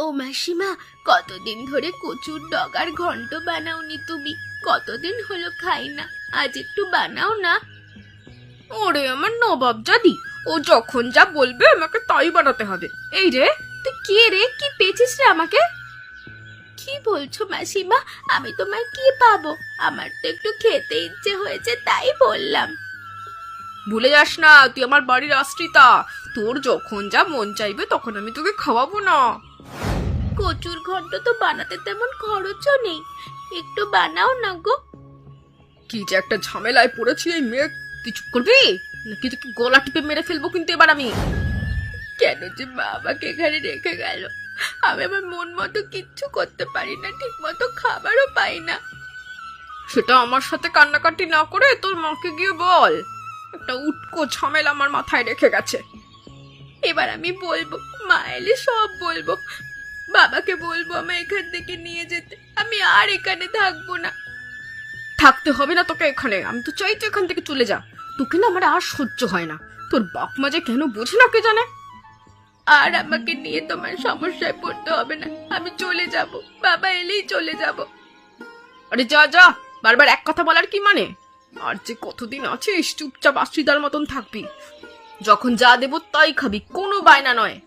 ও মাসিমা, কতদিন ধরে কচুর ডগার ঘন্ট বানাওনি তুমি? কতদিন হলো খাই না, আজ একটু বানাও না। ওরে আমার নবাব জাদি, ও যখন যা বলবে আমাকে তাই বানাতে হবে। এই রে, তুই কে রে? কি পেয়েছিস রে আমাকে? কি বলছো মাসিমা? আমি তোমার কি পাবো? আমার তো একটু খেতে ইচ্ছে হয়েছে, তাই বললাম। ভুলে যাস না, তুই আমার বাড়ির আশ্রিতা। তোর যখন যা মন চাইবে তখন আমি তোকে খাওয়াবো না। কচুর ঘন্ট তো বানাতে তেমন খরচও নেই, একটু বানাও না গো। কি যে একটা ঝামেলায় পড়েছি এই মেয়ে। তুই চুপ করবি নাকি তোকে গলা টিপে মেরে ফেলবো কিন্তু এবার আমি। কেন যে মা আমাকে এখানে রেখে গেল? আমি আমার মন মতো কিচ্ছু করতে পারি না, ঠিক মতো খাবারও পাই না। সেটা আমার সাথে কান্নাকাটি না করে তোর মাকে গিয়ে বল। একটা উটকো ঝামেলা আমার মাথায় রেখে গেছে। এবার আমি বলবো, মা এলে সব বলবো। বাবাকে বলবো আমায় এখান থেকে নিয়ে যেতে, আমি আর এখানে থাকবো না। থাকতে হবে না তোকে এখানে, আমি তো চাই তুই এখান থেকে চলে যা। তোকে না আমার আর সহ্য হয় না। তোর বাপ মা যে কেন বোঝে না কে জানে। আর আমাকে নিয়ে তোমার সমস্যায় পড়তে হবে না, আমি চলে যাব, বাবা এলেই চলে যাব। আরে যা যা, বারবার এক কথা বলার কি মানে? আর যে কতদিন আছিস চুপচাপ আশ্রিতার মতন থাকবি। যখন যা দেবো তাই খাবি, কোনো বায়না নয়।